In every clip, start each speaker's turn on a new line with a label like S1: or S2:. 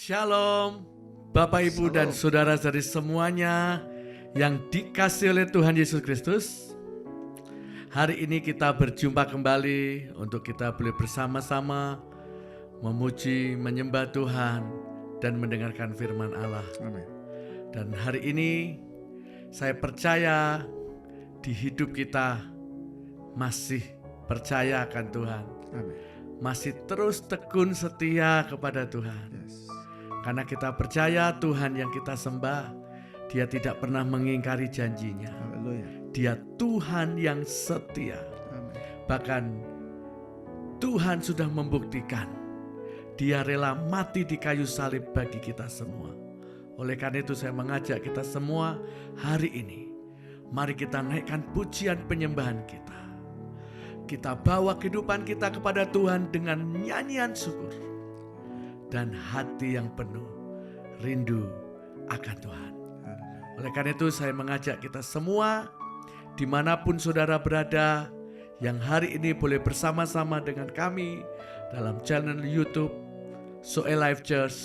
S1: Shalom, Bapak Ibu dan Saudara dari semuanya yang dikasihi oleh Tuhan Yesus Kristus. Hari ini kita berjumpa kembali untuk kita boleh bersama-sama memuji, menyembah Tuhan dan mendengarkan firman Allah.
S2: Amin.
S1: Dan hari ini saya percaya di hidup kita masih percaya akan Tuhan.
S2: Amin.
S1: Masih terus tekun setia kepada Tuhan.
S2: Yes.
S1: Karena kita percaya Tuhan yang kita sembah, Dia tidak pernah mengingkari janjinya.
S2: Haleluya.
S1: Dia Tuhan yang setia.
S2: Amin.
S1: Bahkan Tuhan sudah membuktikan Dia rela mati di kayu salib bagi kita semua. Oleh karena itu saya mengajak kita semua hari ini, mari kita naikkan pujian penyembahan kita. Kita bawa kehidupan kita kepada Tuhan dengan nyanyian syukur dan hati yang penuh rindu akan Tuhan. Oleh karena itu saya mengajak kita semua dimanapun saudara berada, yang hari ini boleh bersama-sama dengan kami dalam channel YouTube Zoe Life Church.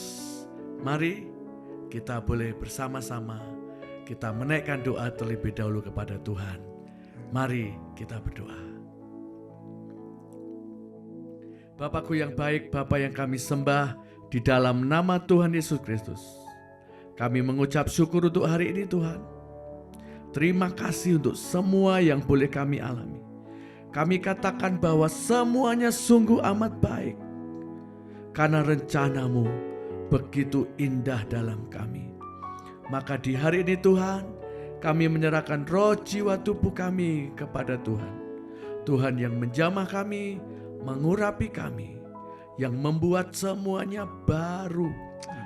S1: Mari kita boleh bersama-sama kita menaikkan doa terlebih dahulu kepada Tuhan. Mari kita berdoa. Bapakku yang baik, Bapa yang kami sembah di dalam nama Tuhan Yesus Kristus, kami mengucap syukur untuk hari ini Tuhan. Terima kasih untuk semua yang boleh kami alami. Kami katakan bahwa semuanya sungguh amat baik, karena rencana-Mu begitu indah dalam kami. Maka di hari ini Tuhan, kami menyerahkan roh jiwa tubuh kami kepada Tuhan. Tuhan yang menjamah kami, mengurapi kami, yang membuat semuanya baru,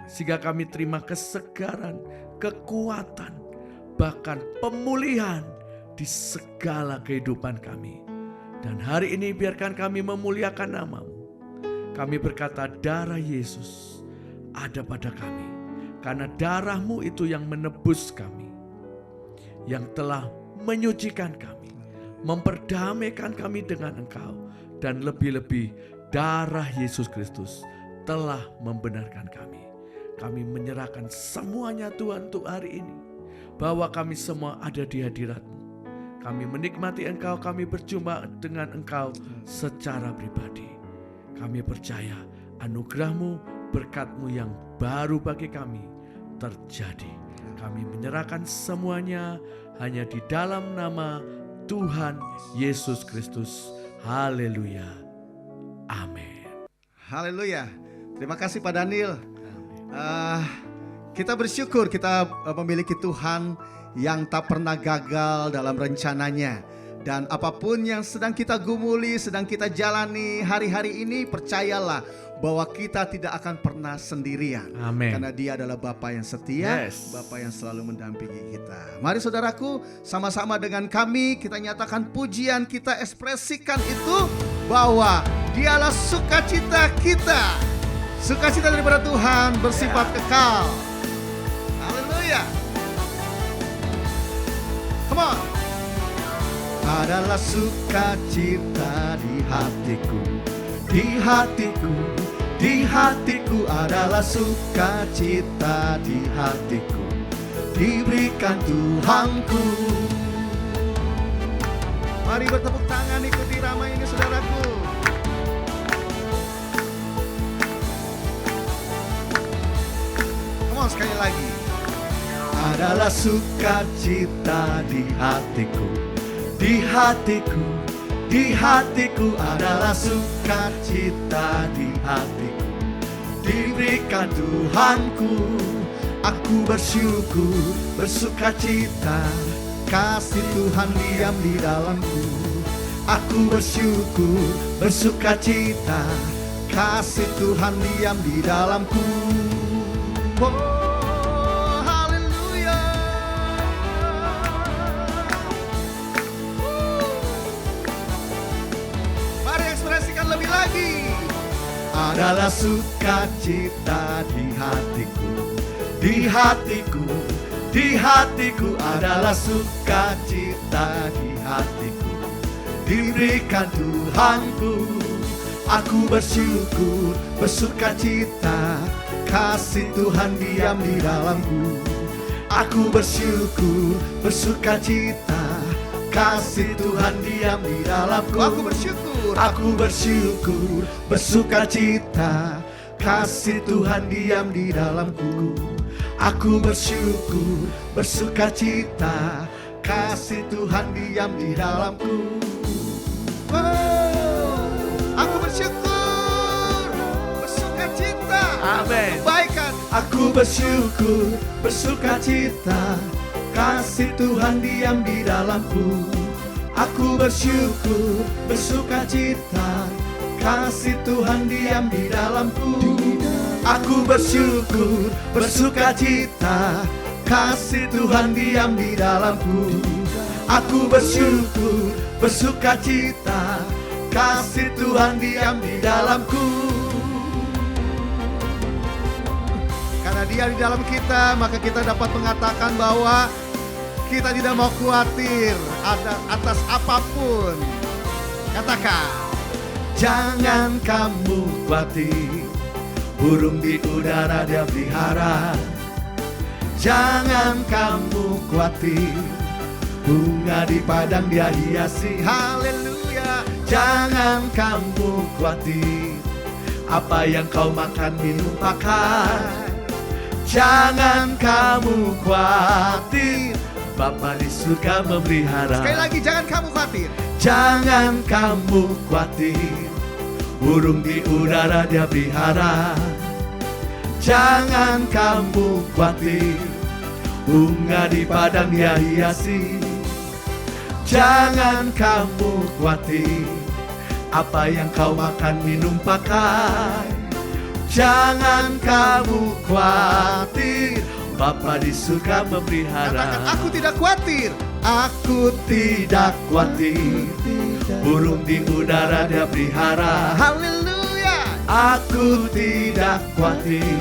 S1: sehingga kami terima kesegaran, kekuatan, bahkan pemulihan di segala kehidupan kami. Dan hari ini biarkan kami memuliakan nama-Mu. Kami berkata darah Yesus ada pada kami, karena darah-Mu itu yang menebus kami, yang telah menyucikan kami, memperdamaikan kami dengan Engkau. Dan lebih-lebih darah Yesus Kristus telah membenarkan kami. Kami menyerahkan semuanya Tuhan untuk hari ini, bahwa kami semua ada di hadirat-Mu. Kami menikmati Engkau, kami berjumpa dengan Engkau secara pribadi. Kami percaya anugerah-Mu, berkat-Mu yang baru bagi kami terjadi. Kami menyerahkan semuanya hanya di dalam nama Tuhan Yesus Kristus. Haleluya. Amin.
S2: Haleluya. Terima kasih Pak Daniel. Kita bersyukur kita memiliki Tuhan yang tak pernah gagal dalam rencananya. Dan apapun yang sedang kita gumuli, sedang kita jalani hari-hari ini, percayalah bahwa kita tidak akan pernah sendirian.
S1: Amin.
S2: Karena Dia adalah Bapa yang setia, Bapa yang selalu mendampingi kita. Mari saudaraku, sama-sama dengan kami kita nyatakan pujian, kita ekspresikan itu bahwa Dialah sukacita kita. Sukacita daripada Tuhan bersifat kekal. Haleluya. Come on. Adalah sukacita di hatiku, di hatiku, di hatiku adalah sukacita di hatiku, diberikan Tuhanku. Mari bertepuk tangan ikuti ramai ini saudaraku. Come on sekali lagi. Adalah sukacita di hatiku, di hatiku, di hatiku adalah sukacita di hatiku, diberikan Tuhanku. Aku bersyukur, bersukacita, kasih Tuhan diam di dalamku. Aku bersyukur, bersukacita, kasih Tuhan diam di dalamku. Lebih lagi. Adalah sukacita di hatiku, di hatiku, di hatiku adalah sukacita di hatiku, diberikan Tuhanku. Aku bersyukur, bersukacita, kasih Tuhan diam di dalamku. Aku bersyukur, bersukacita, kasih Tuhan diam di dalamku. Aku bersyukur, bersukacita, kasih Tuhan diam di dalamku. Aku bersyukur, bersukacita, kasih Tuhan diam di dalamku. Aku bersyukur, bersukacita,
S1: Amin.
S2: kebaikan. Aku bersyukur, bersukacita, kasih Tuhan diam di dalamku. Aku bersyukur, bersukacita, kasih Tuhan diam di dalamku. Aku bersyukur, bersukacita, kasih Tuhan diam di dalamku. Aku bersyukur, bersukacita, kasih Tuhan diam di dalamku. Karena dia di dalam kita, maka kita dapat mengatakan bahwa kita tidak mau khawatir atas apapun. Katakan, jangan kamu khawatir, burung di udara dia pelihara. Jangan kamu khawatir, bunga di padang dia hiasi. Haleluya. Jangan kamu khawatir, apa yang kau makan, minum, pakai. Jangan kamu khawatir, Bapa di surga memelihara. Sekali lagi, jangan kamu khawatir. Jangan kamu khawatir, burung di udara dia pelihara. Jangan kamu khawatir, bunga di padang dia hiasi. Jangan kamu khawatir, apa yang kau makan, minum, pakai. Jangan kamu khawatir, Bapa di surga memelihara. Katakan, aku tidak khawatir. Aku tidak khawatir, burung di udara dia pelihara. Haleluya. Aku tidak khawatir,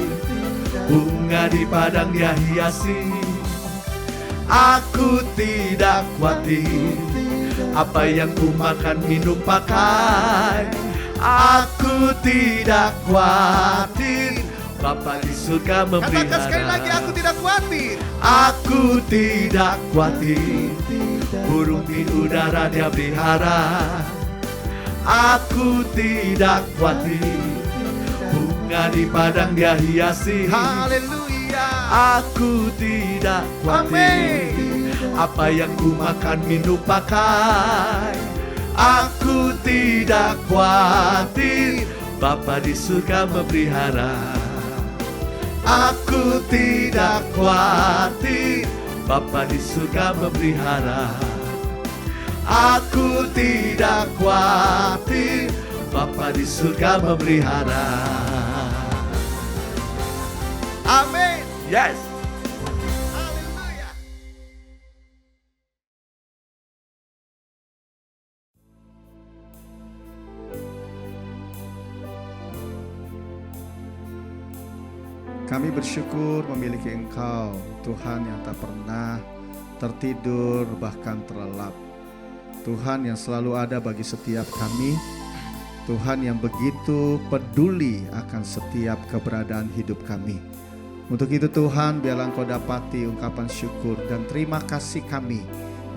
S2: bunga di padang dia hiasi. Aku tidak khawatir, apa yang ku makan, minum, pakai. Aku tidak khawatir, Bapa di surga memelihara. Katakan sekali lagi, aku tidak khawatir. Aku tidak khawatir, burung di udara dia pelihara. Aku tidak khawatir, bunga di padang dia hiasi. Haleluya. Aku tidak khawatir, apa yang ku makan, minum, pakai. Aku tidak khawatir, Bapa di surga memelihara. Aku tidak khawatir, Bapa di surga memelihara. Aku tidak khawatir, Bapa di surga memelihara. Amin. Yes. Haleluya. Kami bersyukur memiliki Engkau, Tuhan yang tak pernah tertidur bahkan terlelap. Tuhan yang selalu ada bagi setiap kami. Tuhan yang begitu peduli akan setiap keberadaan hidup kami. Untuk itu Tuhan, biarlah Engkau dapati ungkapan syukur dan terima kasih kami.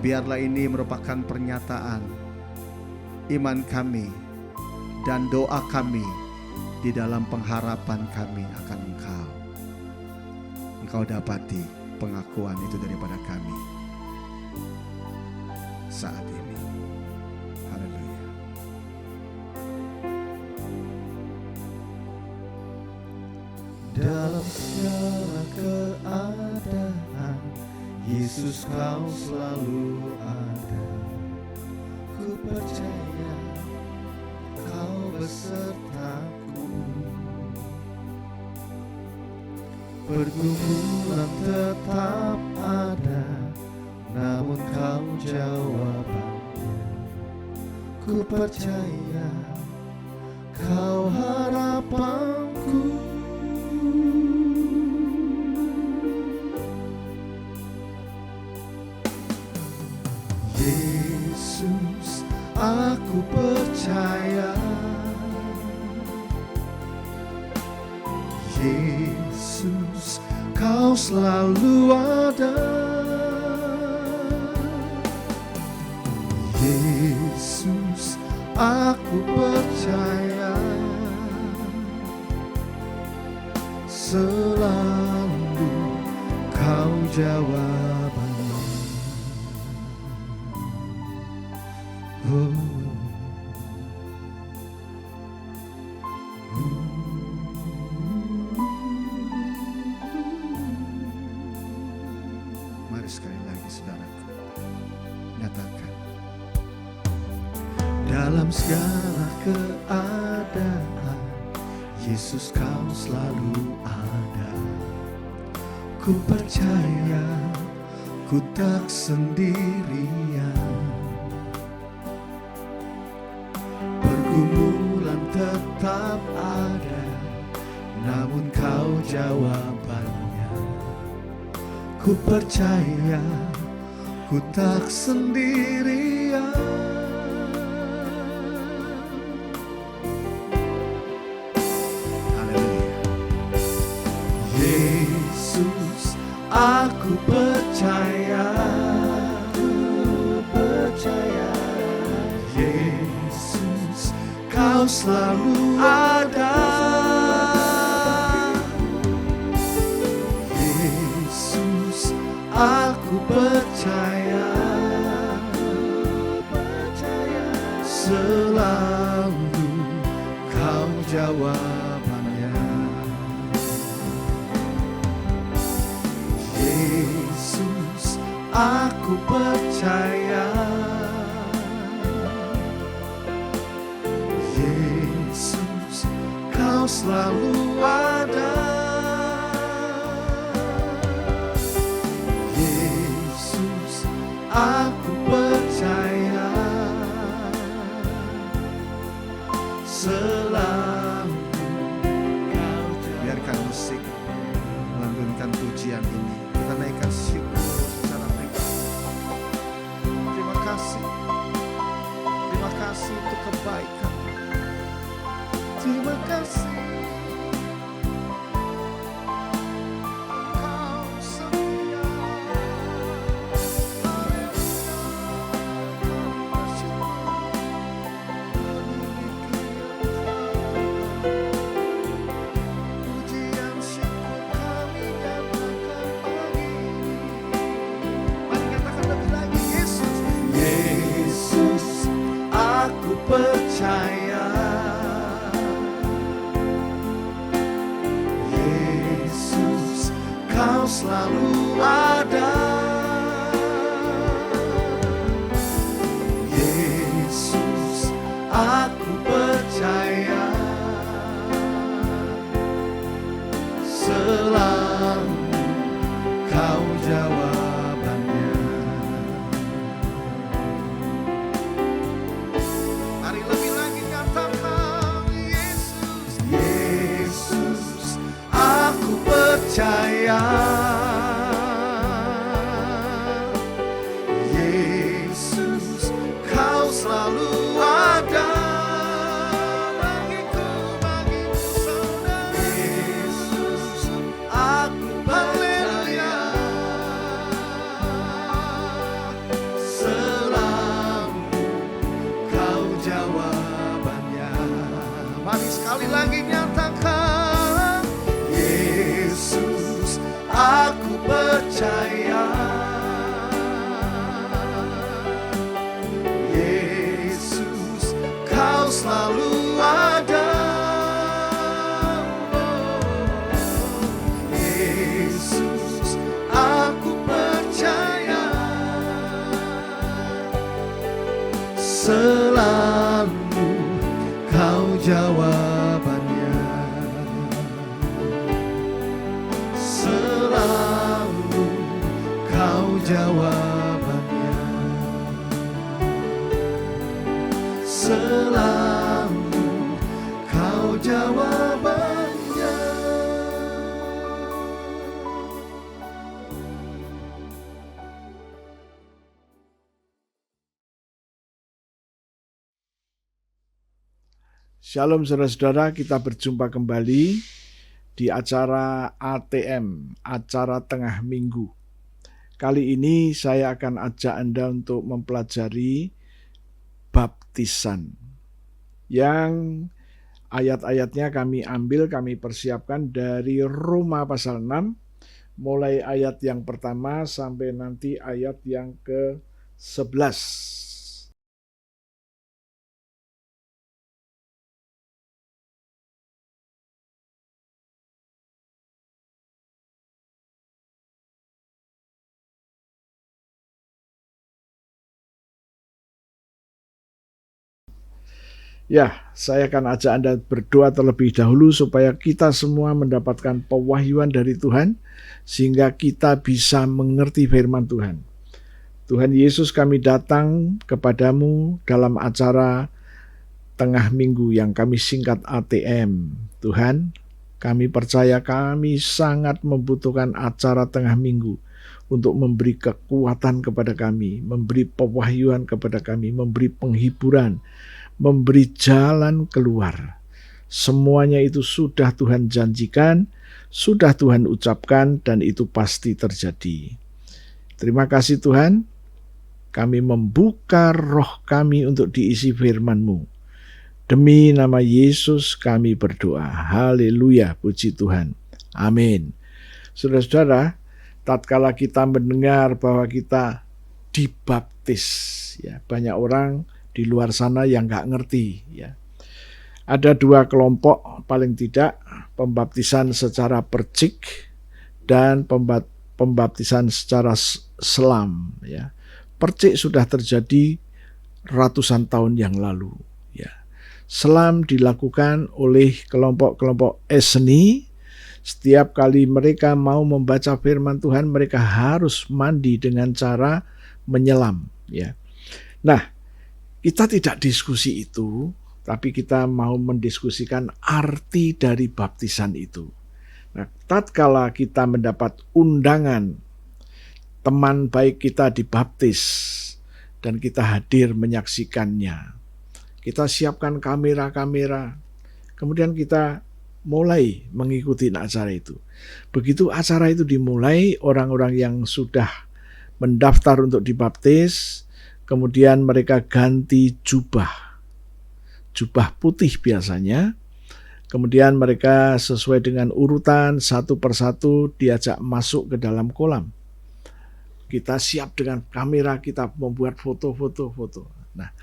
S2: Biarlah ini merupakan pernyataan iman kami dan doa kami di dalam pengharapan kami akan Engkau. Engkau dapati pengakuan itu daripada kami saat ini. Haleluya. Dalam segala keadaan, Yesus Kau selalu ada. Ku percaya Kau besertaku. Pergumulan tetap ada, namun Kau jawabannya. Ku percaya Kau harapanku. Yesus, aku percaya. Yesus, Kau selalu ada. Yesus, aku percaya selalu Kau jawabannya. Oh. Mari sekali lagi saudaraku, nyatakan. Dalam segala keadaan, Yesus Kau selalu ada. Ku percaya, ku tak sendirian. Pergumulan tetap ada, namun Kau jawabannya. Ku percaya, ku tak sendirian. Yesus, aku percaya, Yesus, Kau selalu ada. Yesus, aku percaya, selalu Kau jawabannya. Yesus, aku percaya, Yesus, Kau selalu ada. Yesus, aku percaya, selalu Kau jawabannya. Biarkan musik melantunkan pujian ini. Kita naikkan syukur secara pribadi. Terima kasih. Terima kasih untuk kebaikan. Terima kasih. Kau setia. Pujian syukur kami nyatakan pagi ini. Mari katakan lebih lagi. Yesus, Yesus, aku percaya. Yesus, Kau selalu ada. Yesus, aku percaya, selalu Kau jawabannya. Mari lebih lagi nyatakan. Yesus, Yesus, aku percaya. Yesus, Kau selalu ada. Bagiku, bagimu saudara. Yesus, aku percaya, selalu Kau jawabannya. Mari sekali lagi nyatakan. Yesus, aku percaya. Yesus, Kau selalu ada. Yesus, aku percaya, selalu Kau jawabannya. Selalu Kau jawabannya. Selalu Kau jawabannya.
S3: Shalom saudara-saudara, kita berjumpa kembali di acara ATM, acara tengah minggu. Kali ini saya akan ajak Anda untuk mempelajari baptisan yang ayat-ayatnya kami persiapkan dari Roma pasal 6, mulai ayat yang pertama sampai nanti ayat yang ke-11. Ya, saya akan ajak Anda berdoa terlebih dahulu supaya kita semua mendapatkan pewahyuan dari Tuhan, sehingga kita bisa mengerti firman Tuhan. Tuhan Yesus, kami datang kepadamu dalam acara tengah minggu yang kami singkat ATM. Tuhan, kami percaya kami sangat membutuhkan acara tengah minggu untuk memberi kekuatan kepada kami, memberi pewahyuan kepada kami, memberi penghiburan, memberi jalan keluar. Semuanya itu sudah Tuhan janjikan, sudah Tuhan ucapkan, dan itu pasti terjadi. Terima kasih Tuhan, kami membuka roh kami untuk diisi firman-Mu. Demi nama Yesus kami berdoa. Haleluya, puji Tuhan. Amin. Saudara-saudara, tatkala kita mendengar bahwa kita dibaptis, ya, banyak orang di luar sana yang nggak ngerti, ya. Ada dua kelompok paling tidak, pembaptisan secara percik dan pembaptisan secara selam, ya. Percik sudah terjadi ratusan tahun yang lalu, ya. Selam dilakukan oleh kelompok-kelompok eseni. Setiap kali mereka mau membaca firman Tuhan, mereka harus mandi dengan cara menyelam, ya. Nah, kita tidak diskusi itu, tapi kita mau mendiskusikan arti dari baptisan itu. Nah, tatkala kita mendapat undangan teman baik kita dibaptis dan kita hadir menyaksikannya, kita siapkan kamera-kamera, kemudian kita mulai mengikuti acara itu. Begitu acara itu dimulai, orang-orang yang sudah mendaftar untuk dibaptis, kemudian mereka ganti jubah putih biasanya. Kemudian mereka sesuai dengan urutan satu persatu diajak masuk ke dalam kolam. Kita siap dengan kamera, kita membuat foto-foto. Nah,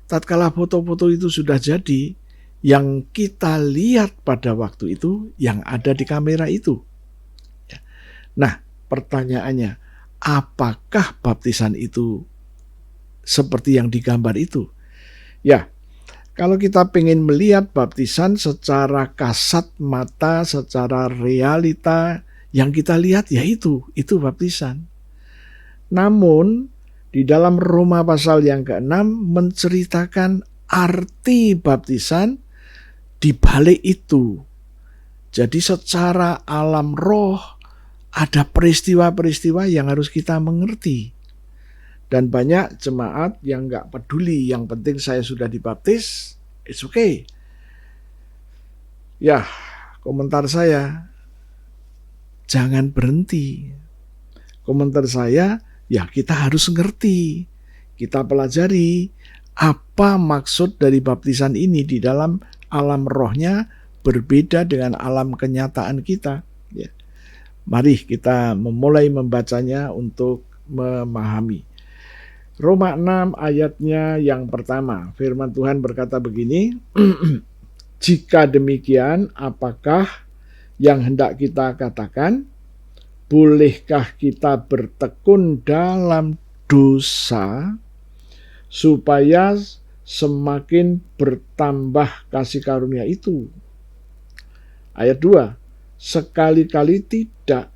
S3: tatkala foto-foto itu sudah jadi, yang kita lihat pada waktu itu yang ada di kamera itu. Nah, pertanyaannya, apakah baptisan itu seperti yang digambar itu? Ya, kalau kita pengen melihat baptisan secara kasat mata, secara realita, yang kita lihat ya itu baptisan. Namun, di dalam Roma pasal yang ke-6 menceritakan arti baptisan di balik itu. Jadi secara alam roh ada peristiwa-peristiwa yang harus kita mengerti. Dan banyak jemaat yang nggak peduli, yang penting saya sudah dibaptis, it's okay. Ya, komentar saya, jangan berhenti. Komentar saya, ya kita harus ngerti, kita pelajari apa maksud dari baptisan ini di dalam alam rohnya berbeda dengan alam kenyataan kita. Ya. Mari kita memulai membacanya untuk memahami. Roma 6 ayatnya yang pertama, firman Tuhan berkata begini, jika demikian, apakah yang hendak kita katakan? Bolehkah kita bertekun dalam dosa supaya semakin bertambah kasih karunia itu? Ayat 2, sekali-kali tidak.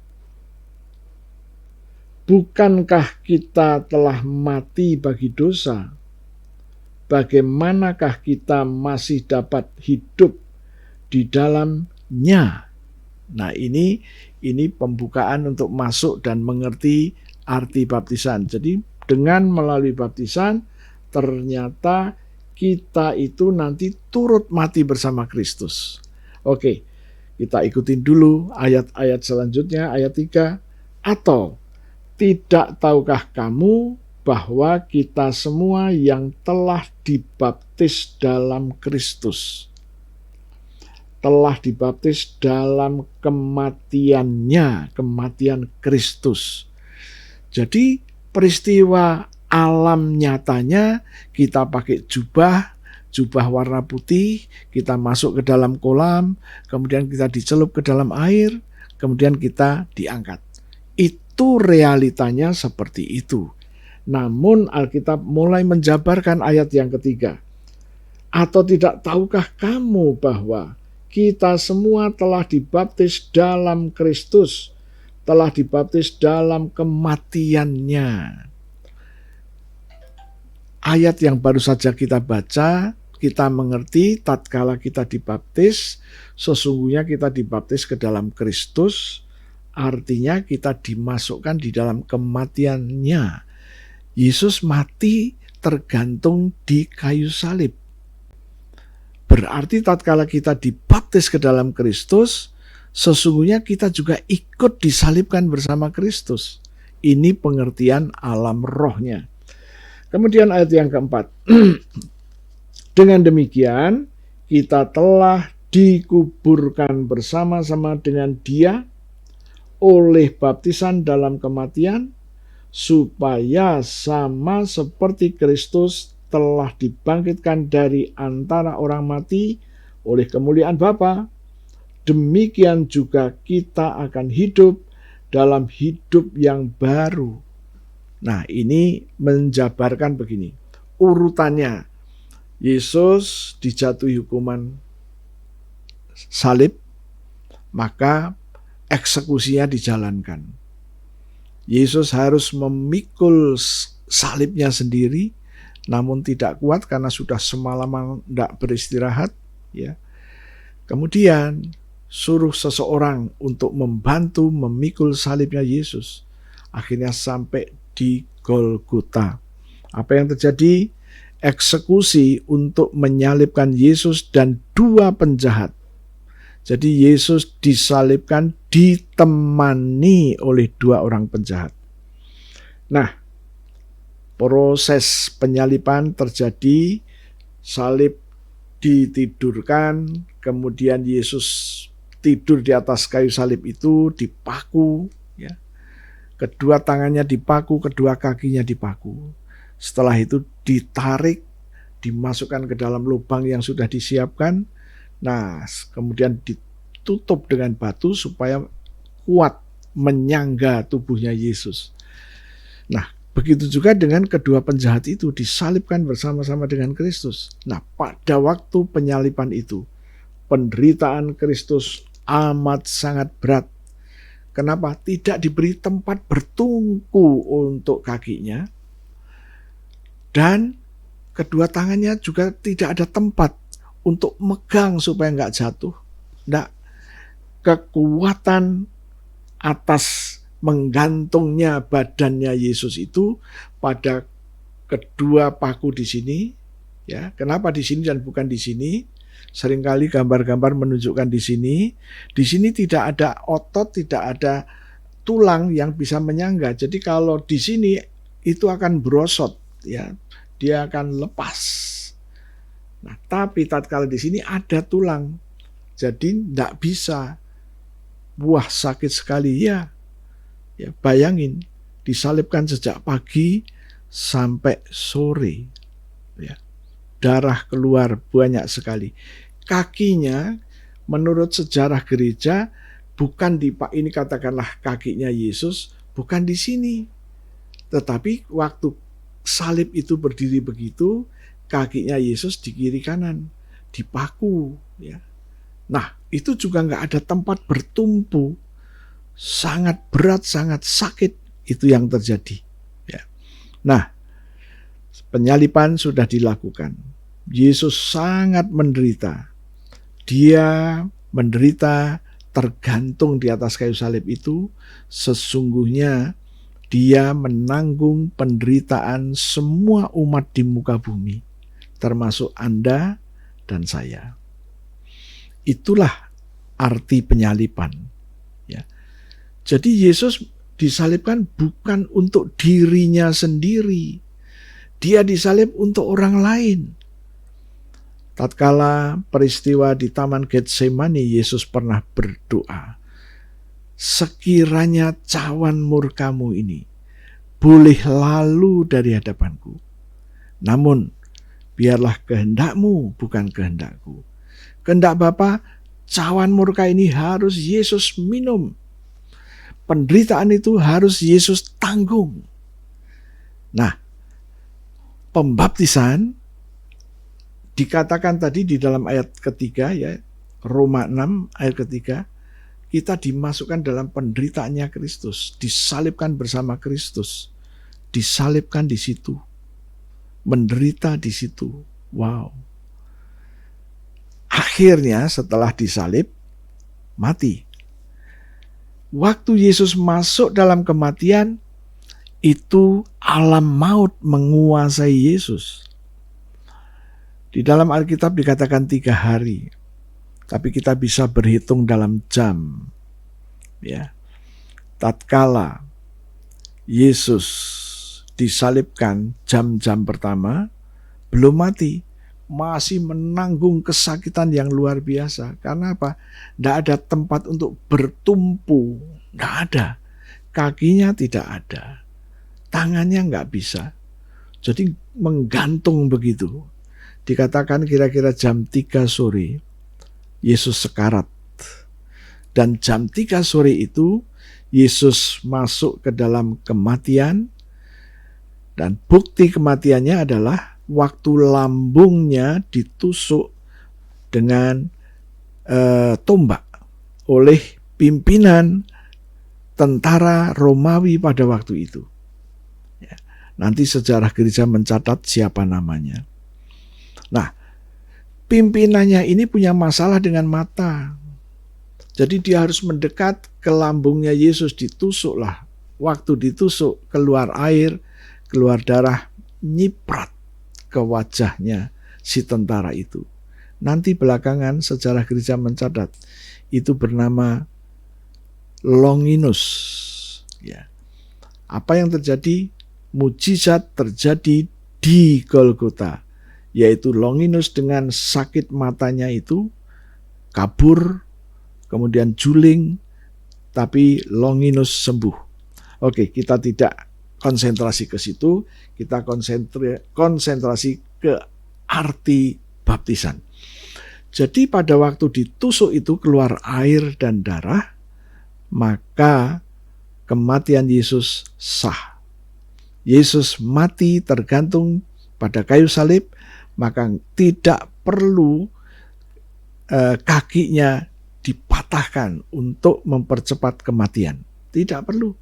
S3: Bukankah kita telah mati bagi dosa? Bagaimanakah kita masih dapat hidup di dalamnya? Nah, ini pembukaan untuk masuk dan mengerti arti baptisan. Jadi dengan melalui baptisan ternyata kita itu nanti turut mati bersama Kristus. Oke, Kita ikutin dulu ayat-ayat selanjutnya, ayat 3. Atau, tidak tahukah kamu bahwa kita semua yang telah dibaptis dalam Kristus, telah dibaptis dalam kematiannya, kematian Kristus. Jadi peristiwa alam nyatanya kita pakai jubah warna putih, kita masuk ke dalam kolam, kemudian kita dicelup ke dalam air, kemudian kita diangkat. Itu realitanya seperti itu. Namun Alkitab mulai menjabarkan ayat yang ketiga. Atau tidak tahukah kamu bahwa kita semua telah dibaptis dalam Kristus, telah dibaptis dalam kematiannya. Ayat yang baru saja kita baca, kita mengerti tatkala kita dibaptis, sesungguhnya kita dibaptis ke dalam Kristus, artinya kita dimasukkan di dalam kematiannya. Yesus mati tergantung di kayu salib. Berarti tatkala kita dibaptis ke dalam Kristus, sesungguhnya kita juga ikut disalibkan bersama Kristus. Ini pengertian alam rohnya. Kemudian ayat yang keempat. Dengan demikian, kita telah dikuburkan bersama-sama dengan Dia oleh baptisan dalam kematian, supaya sama seperti Kristus telah dibangkitkan dari antara orang mati oleh kemuliaan Bapa, demikian juga kita akan hidup dalam hidup yang baru. Nah, ini menjabarkan begini. Urutannya, Yesus dijatuhi hukuman salib, maka eksekusinya dijalankan. Yesus harus memikul salibnya sendiri, namun tidak kuat karena sudah semalaman tidak beristirahat. Ya. Kemudian suruh seseorang untuk membantu memikul salibnya Yesus. Akhirnya sampai di Golgota. Apa yang terjadi? Eksekusi untuk menyalibkan Yesus dan dua penjahat. Jadi Yesus disalibkan ditemani oleh dua orang penjahat. Nah, proses penyaliban terjadi, salib ditidurkan, kemudian Yesus tidur di atas kayu salib itu, dipaku, ya. Kedua tangannya dipaku, kedua kakinya dipaku. Setelah itu ditarik, dimasukkan ke dalam lubang yang sudah disiapkan. Nah, kemudian ditutup dengan batu supaya kuat menyangga tubuhnya Yesus. Nah, begitu juga dengan kedua penjahat itu disalibkan bersama-sama dengan Kristus. Nah, pada waktu penyaliban itu, penderitaan Kristus amat sangat berat. Kenapa? Tidak diberi tempat bertumpu untuk kakinya, dan kedua tangannya juga tidak ada tempat untuk megang supaya nggak jatuh. Nggak. Kekuatan atas menggantungnya badannya Yesus itu pada kedua paku di sini. Ya, kenapa di sini dan bukan di sini? Seringkali gambar-gambar menunjukkan di sini. Di sini tidak ada otot, tidak ada tulang yang bisa menyangga. Jadi kalau di sini itu akan berosot, ya, dia akan lepas. Nah, tapi tatkala di sini ada tulang, jadi tidak bisa. Wah, sakit sekali ya. Ya, bayangin disalibkan sejak pagi sampai sore. Ya. Darah keluar banyak sekali. Kakinya menurut sejarah gereja bukan di ini katakanlah kakinya Yesus bukan di sini. Tetapi waktu salib itu berdiri begitu, kakinya Yesus di kiri kanan, dipaku, ya. Nah, itu juga nggak ada tempat bertumpu. Sangat berat, sangat sakit itu yang terjadi. Ya. Nah, penyaliban sudah dilakukan. Yesus sangat menderita. Dia menderita tergantung di atas kayu salib itu. Sesungguhnya dia menanggung penderitaan semua umat di muka bumi, termasuk Anda dan saya. Itulah arti penyaliban. Ya. Jadi Yesus disalibkan bukan untuk dirinya sendiri. Dia disalib untuk orang lain. Tatkala peristiwa di Taman Getsemani, Yesus pernah berdoa, sekiranya cawan murkamu ini boleh lalu dari hadapanku, namun biarlah kehendakmu bukan kehendakku. Kehendak Bapa, cawan murka ini harus Yesus minum. Penderitaan itu harus Yesus tanggung. Nah, pembaptisan dikatakan tadi di dalam ayat ketiga, ya, Roma 6 ayat ketiga, kita dimasukkan dalam penderitaannya Kristus, disalibkan bersama Kristus, disalibkan di situ, menderita di situ. Wow. Akhirnya setelah disalib, mati. Waktu Yesus masuk dalam kematian, itu alam maut menguasai Yesus. Di dalam Alkitab dikatakan 3 hari, tapi kita bisa berhitung dalam jam. Ya, tatkala Yesus disalibkan jam-jam pertama, belum mati, masih menanggung kesakitan yang luar biasa. Karena apa? Tidak ada tempat untuk bertumpu, tidak ada. Kakinya tidak ada, tangannya nggak bisa. Jadi menggantung begitu. Dikatakan kira-kira jam 3 sore, Yesus sekarat. Dan jam 3 sore itu, Yesus masuk ke dalam kematian. Dan bukti kematiannya adalah waktu lambungnya ditusuk dengan tombak oleh pimpinan tentara Romawi pada waktu itu. Ya, nanti sejarah gereja mencatat siapa namanya. Nah, pimpinannya ini punya masalah dengan mata. Jadi dia harus mendekat ke lambungnya Yesus, ditusuklah. Waktu ditusuk, keluar air, keluar darah, nyiprat ke wajahnya si tentara itu. Nanti belakangan sejarah gereja mencatat, itu bernama Longinus. Ya. Apa yang terjadi? Mujizat terjadi di Golgota, yaitu Longinus dengan sakit matanya itu kabur, kemudian juling, tapi Longinus sembuh. Oke, kita tidak konsentrasi ke situ, kita konsentrasi ke arti baptisan. Jadi pada waktu ditusuk itu keluar air dan darah, maka kematian Yesus sah. Yesus mati tergantung pada kayu salib, maka tidak perlu kakinya dipatahkan untuk mempercepat kematian. Tidak perlu.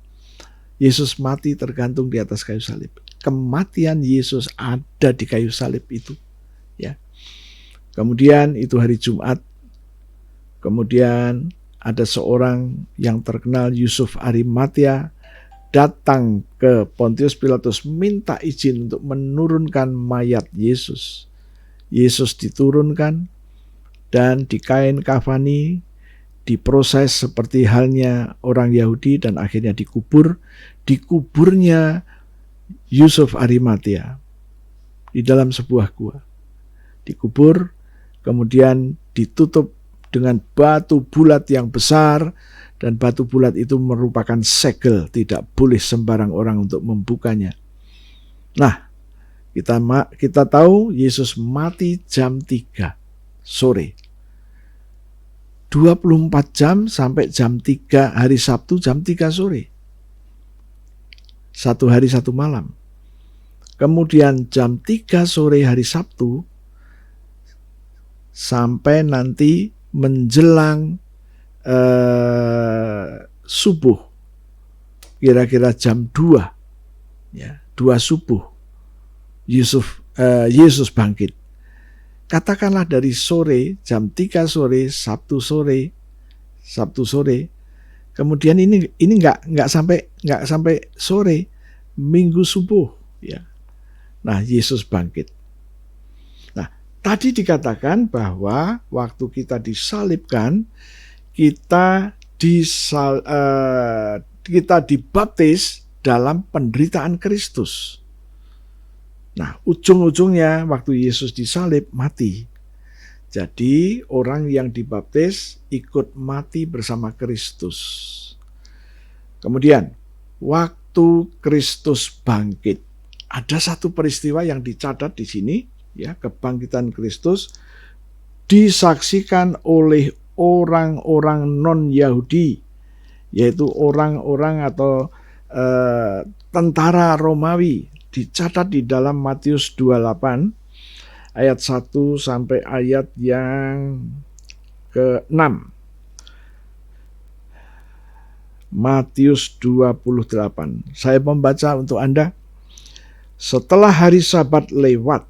S3: Yesus mati tergantung di atas kayu salib. Kematian Yesus ada di kayu salib itu. Ya. Kemudian itu hari Jumat. Kemudian ada seorang yang terkenal, Yusuf Arimatea, datang ke Pontius Pilatus minta izin untuk menurunkan mayat Yesus. Yesus diturunkan dan di kain kafani, diproses seperti halnya orang Yahudi dan akhirnya dikubur. Dikuburnya Yusuf Arimatea di dalam sebuah gua. Dikubur, kemudian ditutup dengan batu bulat yang besar, dan batu bulat itu merupakan segel, tidak boleh sembarang orang untuk membukanya. Nah, kita tahu Yesus mati jam 3 sore. 24 jam sampai jam 3 hari Sabtu jam 3 sore. 1 hari 1 malam. Kemudian jam 3 sore hari Sabtu sampai nanti menjelang subuh, kira-kira jam 2, ya, 2 subuh, Yesus bangkit. Katakanlah dari sore, jam 3 sore, Sabtu sore, kemudian ini nggak sampai sore, Minggu subuh, ya. Nah, Yesus bangkit. Nah, tadi dikatakan bahwa waktu kita disalibkan, kita kita dibaptis dalam penderitaan Kristus. Nah, ujung-ujungnya waktu Yesus disalib mati. Jadi orang yang dibaptis ikut mati bersama Kristus. Kemudian waktu Kristus bangkit, ada satu peristiwa yang dicatat di sini, ya, kebangkitan Kristus disaksikan oleh orang-orang non-Yahudi, yaitu orang-orang atau tentara Romawi. Dicatat di dalam Matius 28 ayat 1 sampai ayat yang ke-6. Matius 28. Saya membaca untuk Anda. Setelah hari Sabat lewat,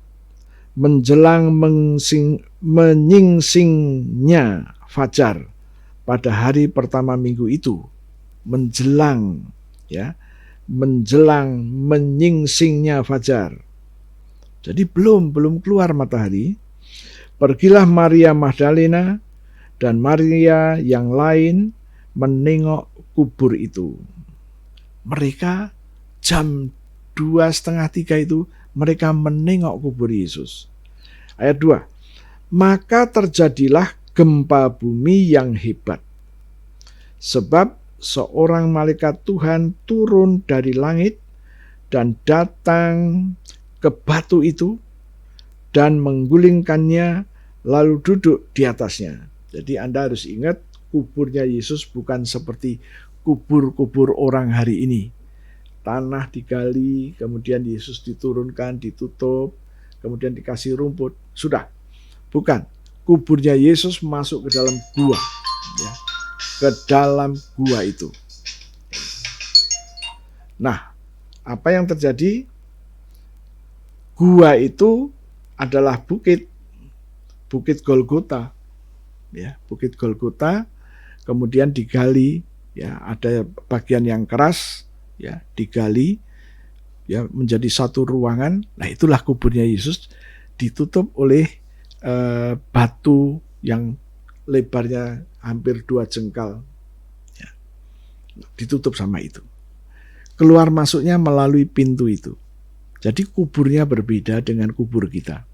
S3: menjelang menyingsingnya fajar pada hari pertama minggu itu, menjelang menyingsingnya fajar. Jadi belum keluar matahari. Pergilah Maria Magdalena dan Maria yang lain menengok kubur itu. Mereka jam 2:30 itu mereka menengok kubur Yesus. Ayat 2. Maka terjadilah gempa bumi yang hebat. Sebab seorang malaikat Tuhan turun dari langit dan datang ke batu itu dan menggulingkannya lalu duduk di atasnya. Jadi Anda harus ingat, kuburnya Yesus bukan seperti kubur-kubur orang hari ini. Tanah digali, kemudian Yesus diturunkan, ditutup, kemudian dikasih rumput. Sudah. Bukan. Kuburnya Yesus masuk ke dalam gua. Ya. Ke dalam gua itu. Nah, apa yang terjadi? Gua itu adalah bukit Golgota, ya, bukit Golgota, kemudian digali, ya, ada bagian yang keras, ya, digali, ya, menjadi satu ruangan. Nah, itulah kuburnya Yesus, ditutup oleh batu yang lebarnya hampir 2 jengkal, ya, ditutup sama itu. Keluar masuknya melalui pintu itu. Jadi kuburnya berbeda dengan kubur kita.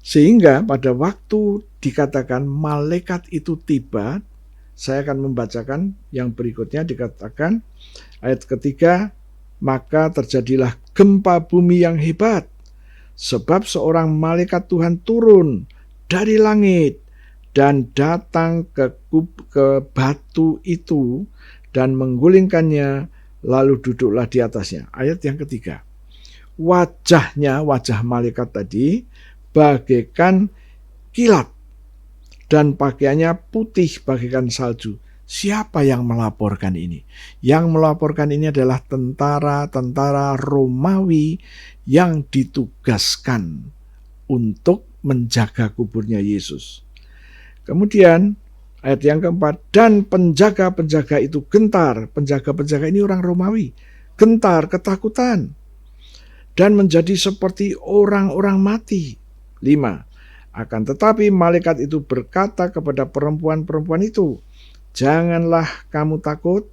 S3: Sehingga pada waktu dikatakan malaikat itu tiba, saya akan membacakan yang berikutnya. Dikatakan ayat ketiga, maka terjadilah gempa bumi yang hebat, sebab seorang malaikat Tuhan turun dari langit dan datang ke batu itu dan menggulingkannya, lalu duduklah di atasnya. Ayat yang ketiga. Wajah malaikat tadi bagaikan kilat dan pakaiannya putih bagaikan salju. Siapa yang melaporkan ini? Yang melaporkan ini adalah tentara-tentara Romawi yang ditugaskan untuk menjaga kuburnya Yesus. Kemudian ayat yang keempat, dan penjaga-penjaga itu gentar. Penjaga-penjaga ini orang Romawi, gentar, ketakutan, dan menjadi seperti orang-orang mati. 5. Akan tetapi malaikat itu berkata kepada perempuan-perempuan itu, janganlah kamu takut,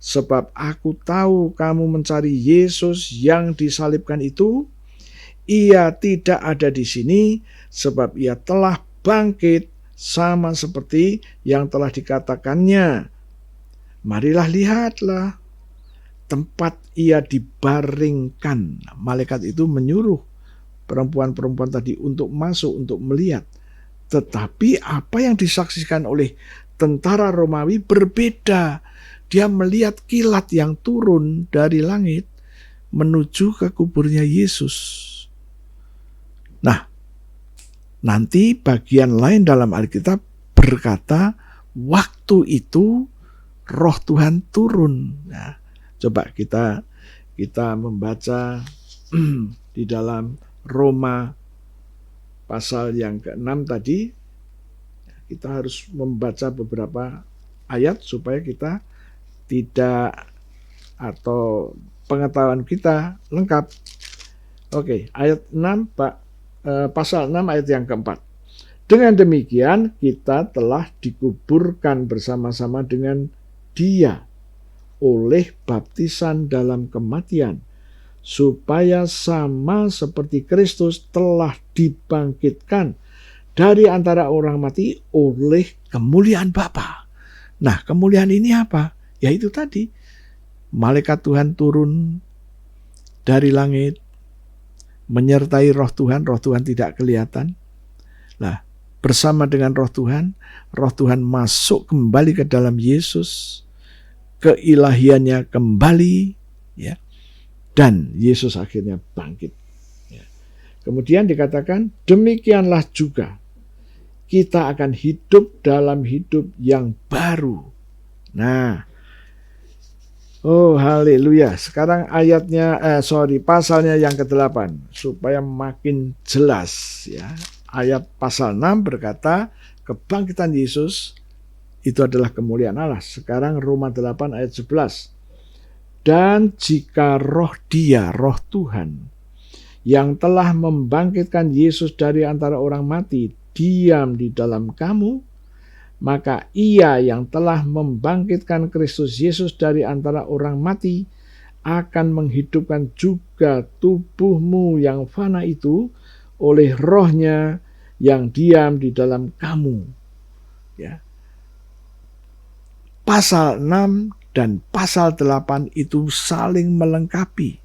S3: sebab aku tahu kamu mencari Yesus yang disalibkan itu. Ia tidak ada di sini, sebab ia telah bangkit sama seperti yang telah dikatakannya. Marilah lihatlah tempat ia dibaringkan. Malaikat itu menyuruh perempuan-perempuan tadi untuk masuk, untuk melihat. Tetapi apa yang disaksikan oleh tentara Romawi berbeda. Dia melihat kilat yang turun dari langit menuju ke kuburnya Yesus. Nah, nanti bagian lain dalam Alkitab berkata, waktu itu Roh Tuhan turun. Nah, coba kita membaca di dalam Roma pasal yang ke-6 tadi. Kita harus membaca beberapa ayat supaya kita tidak, atau pengetahuan kita lengkap. Oke, ayat 6 Pak, pasal 6 ayat yang keempat. Dengan demikian kita telah dikuburkan bersama-sama dengan Dia oleh baptisan dalam kematian, supaya sama seperti Kristus telah dibangkitkan dari antara orang mati oleh kemuliaan Bapa. Nah, kemuliaan ini apa? Yaitu tadi, malaikat Tuhan turun dari langit, menyertai roh Tuhan tidak kelihatan. Nah, bersama dengan roh Tuhan masuk kembali ke dalam Yesus, keilahiannya kembali, ya, dan Yesus akhirnya bangkit. Ya. Kemudian dikatakan, demikianlah juga kita akan hidup dalam hidup yang baru. Nah, oh haleluya. Sekarang pasalnya yang ke-8 supaya makin jelas, ya. Ayat pasal 6 berkata kebangkitan Yesus itu adalah kemuliaan Allah. Sekarang Roma 8 ayat 11. Dan jika roh Dia, roh Tuhan, yang telah membangkitkan Yesus dari antara orang mati, diam di dalam kamu, maka Ia yang telah membangkitkan Kristus Yesus dari antara orang mati akan menghidupkan juga tubuhmu yang fana itu oleh rohnya yang diam di dalam kamu. Ya. Pasal 6 dan pasal 8 itu saling melengkapi.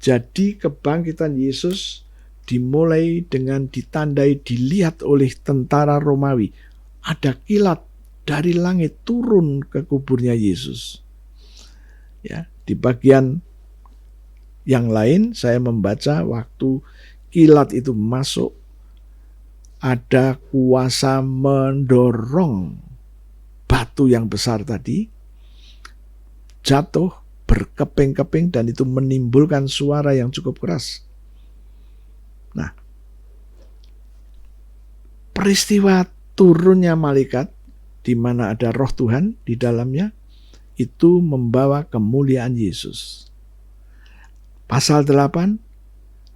S3: Jadi kebangkitan Yesus dimulai dengan ditandai, dilihat oleh tentara Romawi. Ada kilat dari langit turun ke kuburnya Yesus. Ya, di bagian yang lain saya membaca waktu kilat itu masuk, ada kuasa mendorong batu yang besar tadi jatuh berkeping-keping dan itu menimbulkan suara yang cukup keras. Nah, peristiwa turunnya malaikat di mana ada roh Tuhan di dalamnya itu membawa kemuliaan Yesus. Pasal 8,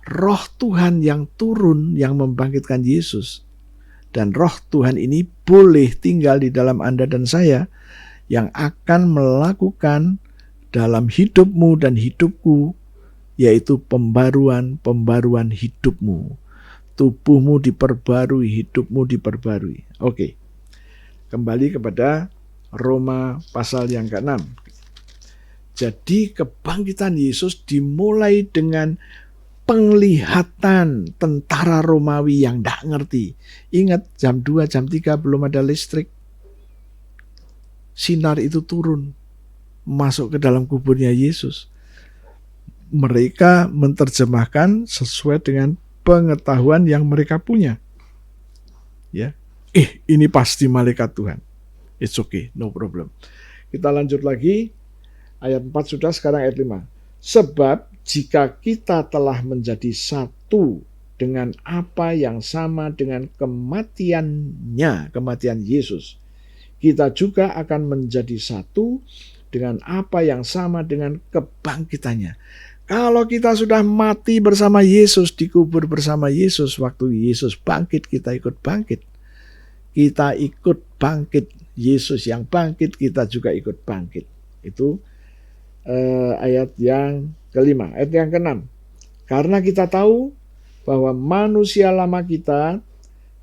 S3: roh Tuhan yang turun yang membangkitkan Yesus. Dan roh Tuhan ini boleh tinggal di dalam Anda dan saya yang akan melakukan dalam hidupmu dan hidupku, yaitu pembaruan hidupmu. Tubuhmu diperbarui, hidupmu diperbarui. Oke, kembali kepada Roma pasal yang ke-6. Jadi kebangkitan Yesus dimulai dengan penglihatan tentara Romawi yang tidak ngerti. Ingat jam 2, jam 3 belum ada listrik. Sinar itu turun, masuk ke dalam kuburnya Yesus. Mereka menerjemahkan sesuai dengan pengetahuan yang mereka punya. Ya, ini pasti malaikat Tuhan. It's okay, no problem. Kita lanjut lagi. Ayat 4 sudah, sekarang ayat 5. Sebab jika kita telah menjadi satu dengan apa yang sama dengan kematian Yesus, kita juga akan menjadi satu dengan apa yang sama dengan kebangkitannya. Kalau kita sudah mati bersama Yesus, dikubur bersama Yesus, waktu Yesus bangkit, kita ikut bangkit. Kita ikut bangkit. Yesus yang bangkit, kita juga ikut bangkit. Itu ayat yang kelima. Ayat yang keenam. Karena kita tahu bahwa manusia lama kita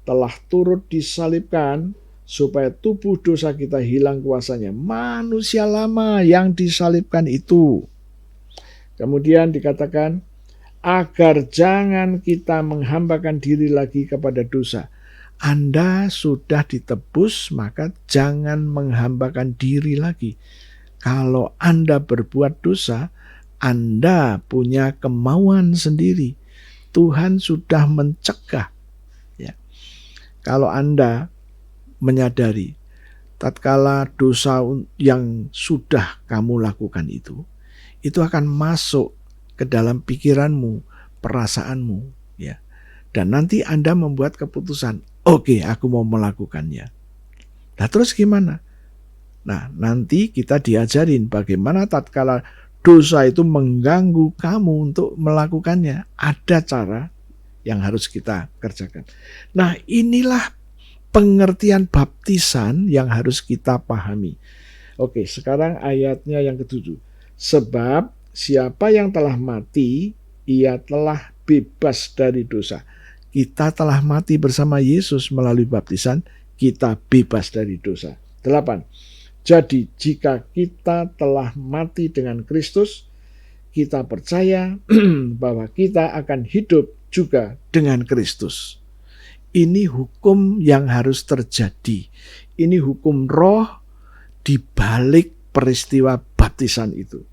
S3: telah turut disalibkan supaya tubuh dosa kita hilang kuasanya. Manusia lama yang disalibkan itu. Kemudian dikatakan, agar jangan kita menghambakan diri lagi kepada dosa. Anda sudah ditebus, maka jangan menghambakan diri lagi. Kalau Anda berbuat dosa, Anda punya kemauan sendiri. Tuhan sudah mencegah. Ya. Kalau Anda menyadari, tatkala dosa yang sudah kamu lakukan itu akan masuk ke dalam pikiranmu, perasaanmu, ya. Dan nanti Anda membuat keputusan, oke, aku mau melakukannya. Nah, terus gimana? Nah, nanti kita diajarin bagaimana tatkala dosa itu mengganggu kamu untuk melakukannya. Ada cara yang harus kita kerjakan. Nah, inilah pengertian baptisan yang harus kita pahami. Oke, sekarang ayatnya yang ke-7. Sebab siapa yang telah mati, ia telah bebas dari dosa. Kita telah mati bersama Yesus melalui baptisan, kita bebas dari dosa. 8. Jadi jika kita telah mati dengan Kristus, kita percaya bahwa kita akan hidup juga dengan Kristus. Ini hukum yang harus terjadi. Ini hukum roh di balik peristiwa baptisan itu.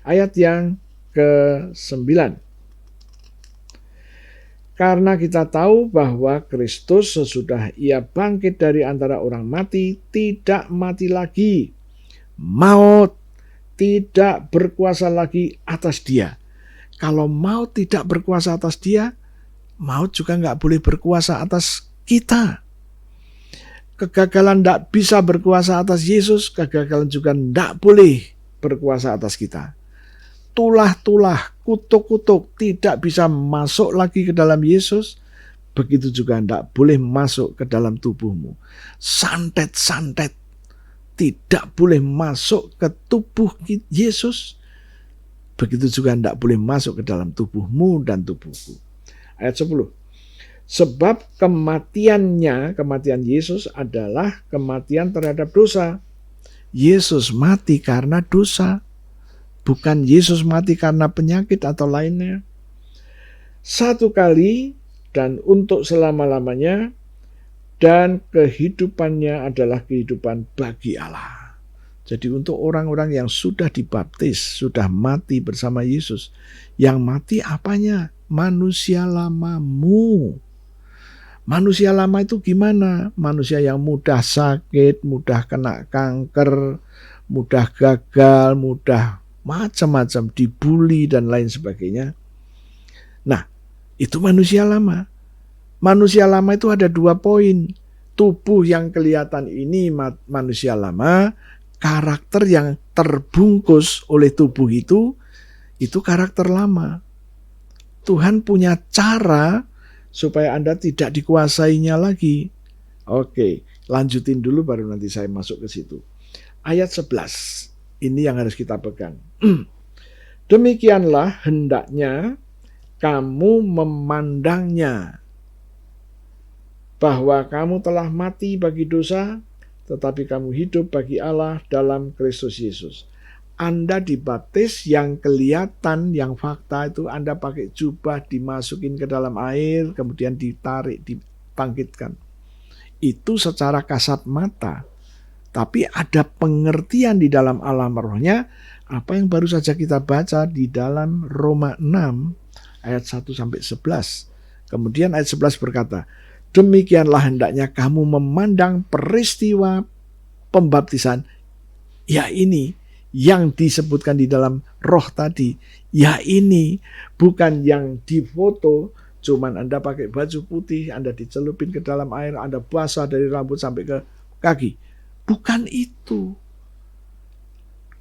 S3: Ayat yang ke-9. Karena kita tahu bahwa Kristus sesudah ia bangkit dari antara orang mati, tidak mati lagi. Maut tidak berkuasa lagi atas dia. Kalau maut tidak berkuasa atas dia, maut juga nggak boleh berkuasa atas kita. Kegagalan tidak bisa berkuasa atas Yesus, kegagalan juga tidak boleh berkuasa atas kita. Tulah-tulah, kutuk-kutuk tidak bisa masuk lagi ke dalam Yesus, begitu juga tidak boleh masuk ke dalam tubuhmu. Santet-santet tidak boleh masuk ke tubuh Yesus, begitu juga tidak boleh masuk ke dalam tubuhmu dan tubuhku. Ayat 10. Sebab kematian Yesus adalah kematian terhadap dosa. Yesus mati karena dosa. Bukan Yesus mati karena penyakit atau lainnya. Satu kali dan untuk selama-lamanya, dan kehidupannya adalah kehidupan bagi Allah. Jadi untuk orang-orang yang sudah dibaptis, sudah mati bersama Yesus. Yang mati apanya? Manusia lamamu. Manusia lama itu gimana? Manusia yang mudah sakit, mudah kena kanker, mudah gagal, mudah macam-macam, dibully dan lain sebagainya. Nah, itu manusia lama. Manusia lama itu ada 2 poin. Tubuh yang kelihatan ini manusia lama, karakter yang terbungkus oleh tubuh itu karakter lama. Tuhan punya cara supaya Anda tidak dikuasainya lagi. Oke, lanjutin dulu baru nanti saya masuk ke situ. Ayat 11. Ini yang harus kita pegang. Demikianlah hendaknya kamu memandangnya, bahwa kamu telah mati bagi dosa, tetapi kamu hidup bagi Allah dalam Kristus Yesus. Anda dibaptis, yang kelihatan, yang fakta itu Anda pakai jubah, dimasukin ke dalam air, kemudian ditarik, dibangkitkan. Itu secara kasat mata. Tapi ada pengertian di dalam alam rohnya, apa yang baru saja kita baca di dalam Roma 6 ayat 1-11. Kemudian ayat 11 berkata, demikianlah hendaknya kamu memandang peristiwa pembaptisan, ya ini yang disebutkan di dalam roh tadi, ya ini bukan yang difoto, cuman Anda pakai baju putih, Anda dicelupin ke dalam air, Anda basah dari rambut sampai ke kaki. Bukan itu.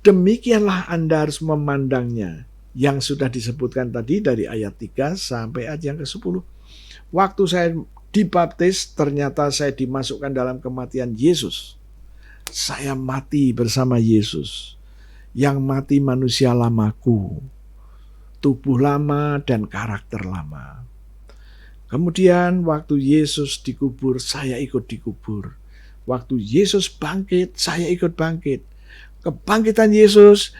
S3: Demikianlah Anda harus memandangnya. Yang sudah disebutkan tadi dari ayat 3 sampai ayat yang ke-10. Waktu saya dibaptis, ternyata saya dimasukkan dalam kematian Yesus. Saya mati bersama Yesus. Yang mati manusia lamaku. Tubuh lama dan karakter lama. Kemudian waktu Yesus dikubur, saya ikut dikubur. Waktu Yesus bangkit, saya ikut bangkit. Kebangkitan Yesus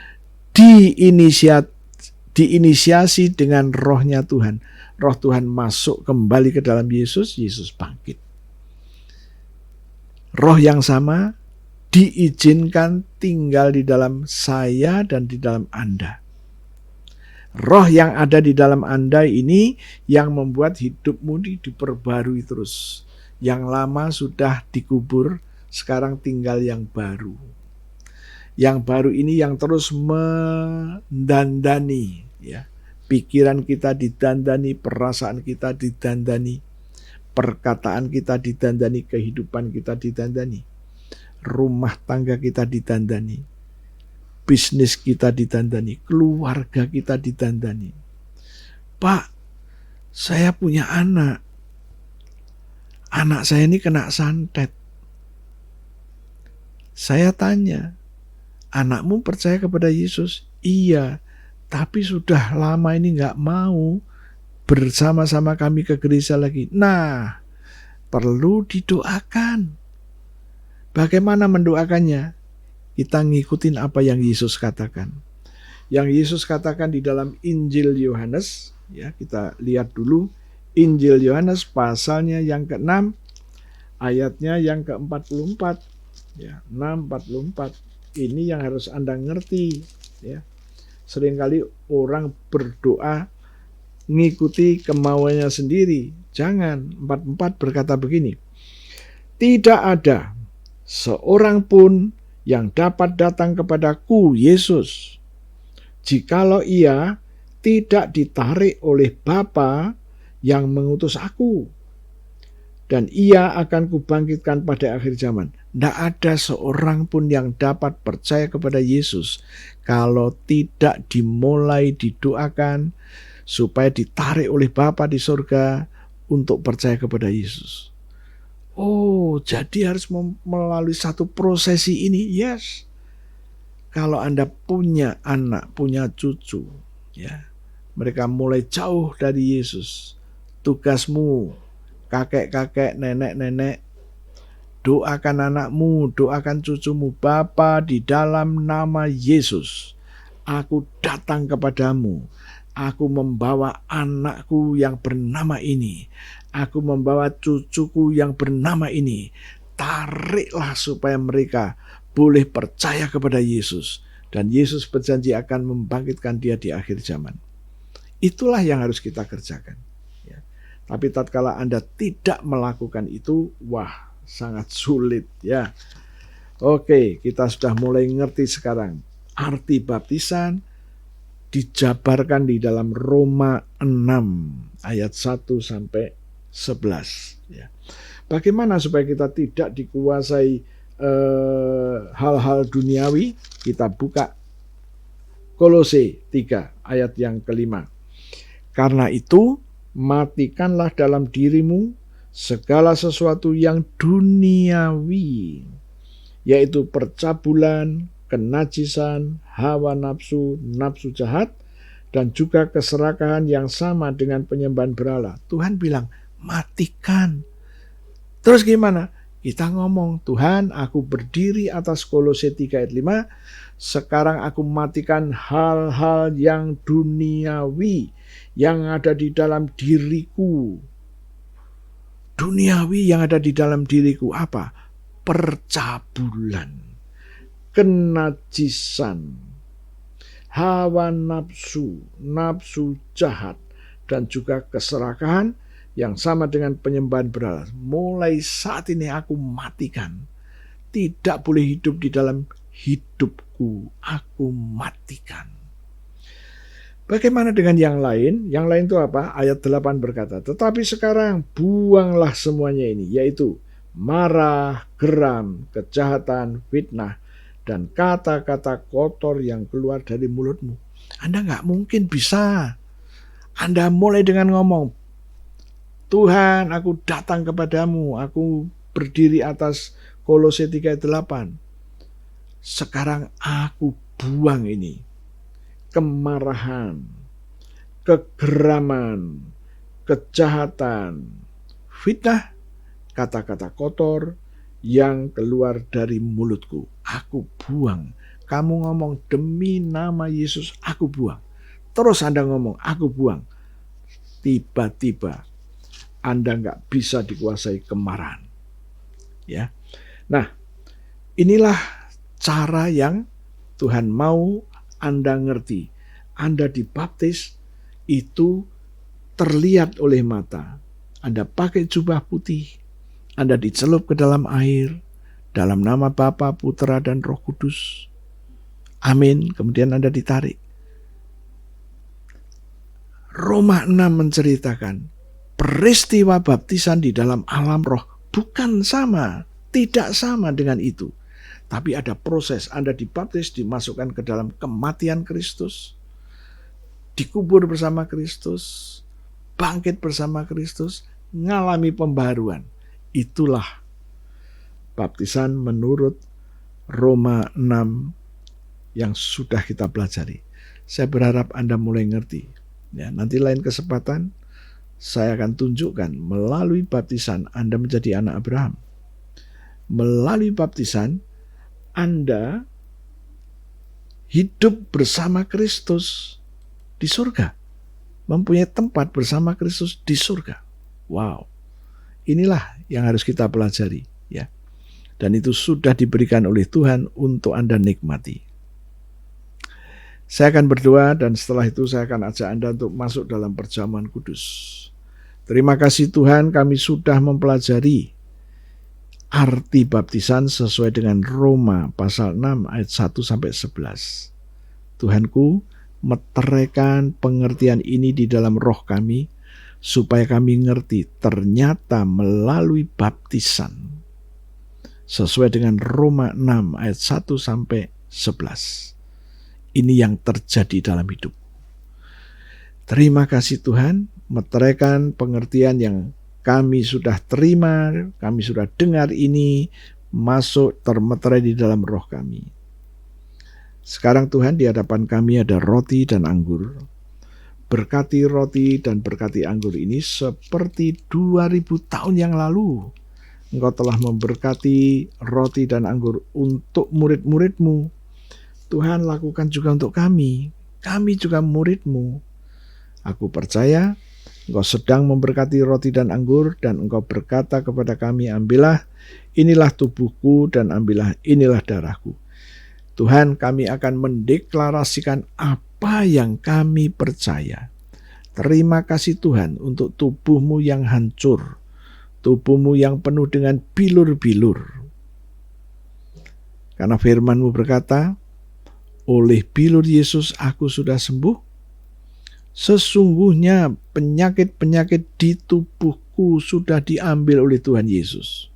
S3: diinisiasi dengan rohnya Tuhan. Roh Tuhan masuk kembali ke dalam Yesus, Yesus bangkit. Roh yang sama diizinkan tinggal di dalam saya dan di dalam Anda. Roh yang ada di dalam Anda ini yang membuat hidupmu diperbarui terus. Yang lama sudah dikubur, sekarang tinggal yang baru. Yang baru ini yang terus mendandani, ya. Pikiran kita didandani, perasaan kita didandani, perkataan kita didandani, kehidupan kita didandani, rumah tangga kita didandani, bisnis kita didandani, keluarga kita didandani. Pak, Saya punya anak. Anak saya ini kena santet. Saya tanya, anakmu percaya kepada Yesus? Iya, tapi sudah lama ini nggak mau bersama-sama kami ke gereja lagi. Nah, perlu didoakan. Bagaimana mendoakannya? Kita ngikutin apa yang Yesus katakan. Yang Yesus katakan di dalam Injil Yohanes, ya, kita lihat dulu Injil Yohanes pasalnya yang ke-6, ayatnya yang ke-44. Ya, 6:44. Ini yang harus Anda ngerti, ya. Seringkali orang berdoa ngikuti kemauannya sendiri. Jangan. 44 berkata begini. Tidak ada seorang pun yang dapat datang kepadaku, Yesus, jikalau ia tidak ditarik oleh Bapa yang mengutus aku. Dan ia akan kubangkitkan pada akhir zaman. Tidak ada seorang pun yang dapat percaya kepada Yesus kalau tidak dimulai didoakan supaya ditarik oleh Bapa di surga untuk percaya kepada Yesus. Oh, jadi harus melalui satu prosesi ini. Yes. Kalau Anda punya anak, punya cucu, ya, mereka mulai jauh dari Yesus. Tugasmu, kakek-kakek, nenek-nenek, doakan anakmu, doakan cucumu. Bapa, di dalam nama Yesus, aku datang kepadamu. Aku membawa anakku yang bernama ini. Aku membawa cucuku yang bernama ini. Tariklah supaya mereka boleh percaya kepada Yesus. Dan Yesus berjanji akan membangkitkan dia di akhir zaman. Itulah yang harus kita kerjakan. Ya. Tapi tatkala Anda tidak melakukan itu, wah, sangat sulit, ya. Oke, kita sudah mulai ngerti sekarang arti baptisan dijabarkan di dalam Roma 6 ayat 1 sampai 11, ya. Bagaimana supaya kita tidak dikuasai hal-hal duniawi? Kita buka Kolose 3 ayat yang ke-5. Karena itu matikanlah dalam dirimu segala sesuatu yang duniawi, yaitu percabulan, kenajisan, hawa nafsu, nafsu jahat, dan juga keserakahan yang sama dengan penyembahan berhala. Tuhan bilang, matikan. Terus gimana? Kita ngomong, Tuhan, aku berdiri atas Kolose 3 ayat 5, sekarang aku matikan hal-hal yang duniawi yang ada di dalam diriku. Duniawi yang ada di dalam diriku apa? Percabulan, kenajisan, hawa nafsu, nafsu jahat, dan juga keserakahan yang sama dengan penyembahan berhala. Mulai saat ini aku matikan. Tidak boleh hidup di dalam hidupku. Aku matikan. Bagaimana dengan yang lain? Yang lain itu apa? Ayat 8 berkata, tetapi sekarang buanglah semuanya ini, yaitu marah, geram, kejahatan, fitnah, dan kata-kata kotor yang keluar dari mulutmu. Anda nggak mungkin bisa. Anda mulai dengan ngomong, Tuhan, aku datang kepadamu, aku berdiri atas Kolose 3 ayat 8. Sekarang aku buang ini. Kemarahan, kegeraman, kejahatan, fitnah, kata-kata kotor yang keluar dari mulutku. Aku buang. Kamu ngomong demi nama Yesus, aku buang. Terus Anda ngomong, aku buang. Tiba-tiba Anda nggak bisa dikuasai kemarahan. Ya. Nah, inilah cara yang Tuhan mau Anda ngerti. Anda dibaptis itu terlihat oleh mata. Anda pakai jubah putih. Anda dicelup ke dalam air. Dalam nama Bapa, Putra, dan Roh Kudus. Amin. Kemudian Anda ditarik. Roma 6 menceritakan peristiwa baptisan di dalam alam roh bukan sama. Tidak sama dengan itu. Tapi ada proses, Anda dibaptis, dimasukkan ke dalam kematian Kristus, dikubur bersama Kristus, bangkit bersama Kristus, ngalami pembaharuan. Itulah baptisan menurut Roma 6 yang sudah kita pelajari. Saya berharap Anda mulai ngerti. Ya, nanti lain kesempatan saya akan tunjukkan melalui baptisan Anda menjadi anak Abraham. Melalui baptisan Anda hidup bersama Kristus di surga. Mempunyai tempat bersama Kristus di surga. Wow. Inilah yang harus kita pelajari, ya. Dan itu sudah diberikan oleh Tuhan untuk Anda nikmati. Saya akan berdoa dan setelah itu saya akan ajak Anda untuk masuk dalam perjamuan kudus. Terima kasih Tuhan, kami sudah mempelajari arti baptisan sesuai dengan Roma pasal 6 ayat 1-11. Tuhanku, meteraikan pengertian ini di dalam roh kami, supaya kami ngerti ternyata melalui baptisan sesuai dengan Roma 6 ayat 1-11. Ini yang terjadi dalam hidup. Terima kasih Tuhan, meteraikan pengertian yang kami sudah terima, kami sudah dengar ini, masuk termeterai di dalam roh kami. Sekarang Tuhan, di hadapan kami ada roti dan anggur. Berkati roti dan berkati anggur ini seperti 2000 tahun yang lalu. Engkau telah memberkati roti dan anggur untuk murid-murid-Mu. Tuhan, lakukan juga untuk kami. Kami juga murid-Mu. Aku percaya Engkau sedang memberkati roti dan anggur, dan Engkau berkata kepada kami, ambillah, inilah tubuhku, dan ambillah, inilah darahku. Tuhan, kami akan mendeklarasikan apa yang kami percaya. Terima kasih Tuhan untuk tubuh-Mu yang hancur, tubuh-Mu yang penuh dengan bilur-bilur. Karena firman-Mu berkata, oleh bilur Yesus aku sudah sembuh. Sesungguhnya penyakit-penyakit di tubuhku sudah diambil oleh Tuhan Yesus.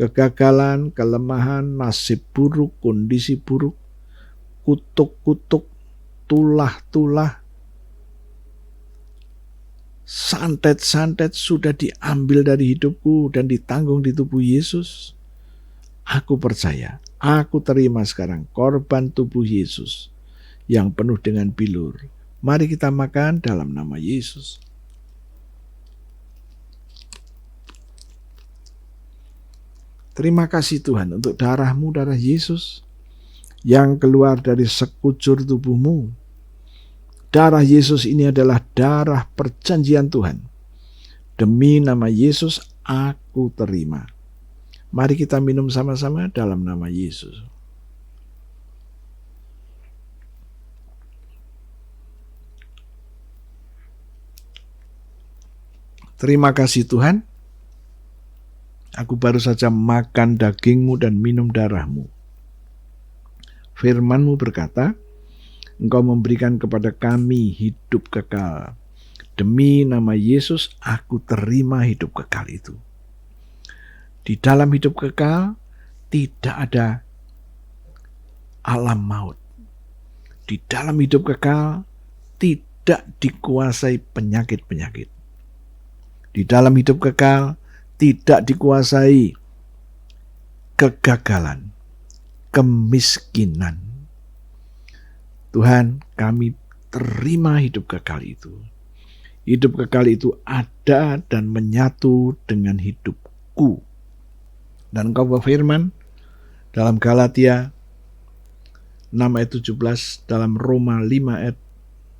S3: Kegagalan, kelemahan, nasib buruk, kondisi buruk, kutuk-kutuk, tulah-tulah, santet-santet sudah diambil dari hidupku dan ditanggung di tubuh Yesus. Aku percaya, aku terima sekarang korban tubuh Yesus yang penuh dengan bilur. Mari kita makan dalam nama Yesus. Terima kasih Tuhan untuk darah-Mu, darah Yesus yang keluar dari sekujur tubuh-Mu. Darah Yesus ini adalah darah perjanjian Tuhan. Demi nama Yesus aku terima. Mari kita minum sama-sama dalam nama Yesus. Terima kasih Tuhan. Aku baru saja makan daging-Mu dan minum darah-Mu. Firman-Mu berkata, Engkau memberikan kepada kami hidup kekal. Demi nama Yesus, aku terima hidup kekal itu. Di dalam hidup kekal, tidak ada alam maut. Di dalam hidup kekal, tidak dikuasai penyakit-penyakit. Di dalam hidup kekal, tidak dikuasai kegagalan, kemiskinan. Tuhan, kami terima hidup kekal itu. Hidup kekal itu ada dan menyatu dengan hidupku. Dan Engkau berfirman dalam Galatia 6 ayat 17, dalam Roma 5 ayat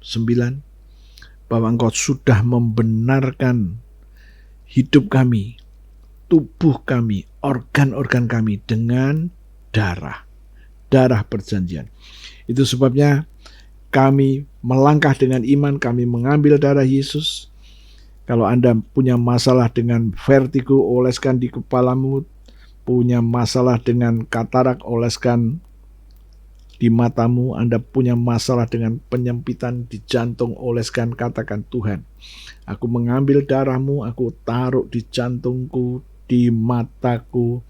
S3: 9, bahwa Engkau sudah membenarkan hidup kami, tubuh kami, organ-organ kami dengan darah perjanjian. Itu sebabnya kami melangkah dengan iman, kami mengambil darah Yesus. Kalau Anda punya masalah dengan vertigo, oleskan di kepalamu. Punya masalah dengan katarak, oleskan di matamu. Anda punya masalah dengan penyempitan di jantung, oleskan, katakan, Tuhan, aku mengambil darah-Mu, aku taruh di jantungku, di mataku,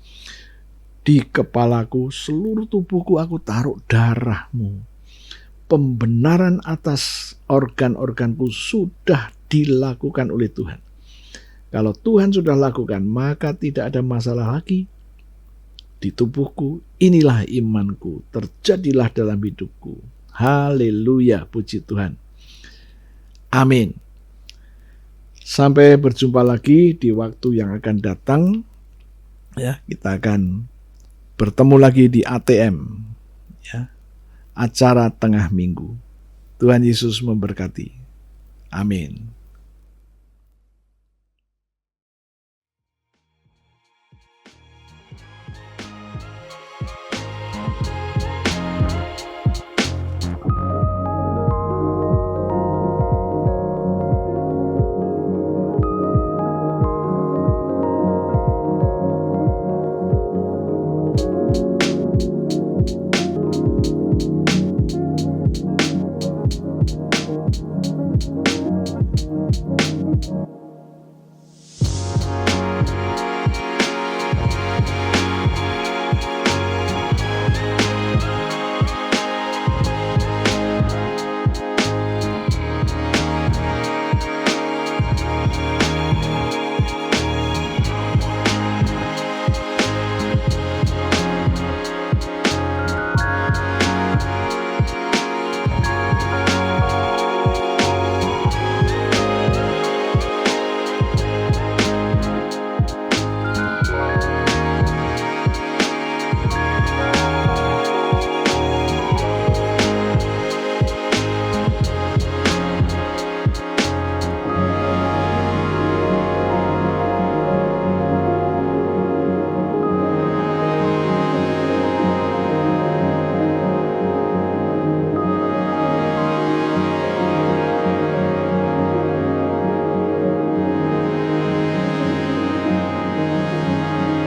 S3: di kepalaku, seluruh tubuhku aku taruh darah-Mu. Pembenaran atas organ-organku sudah dilakukan oleh Tuhan. Kalau Tuhan sudah lakukan, maka tidak ada masalah lagi di tubuhku. Inilah imanku, terjadilah dalam hidupku. Haleluya, puji Tuhan. Amin. Sampai berjumpa lagi di waktu yang akan datang. Ya, kita akan bertemu lagi di ATM, ya, acara tengah minggu. Tuhan Yesus memberkati. Amin.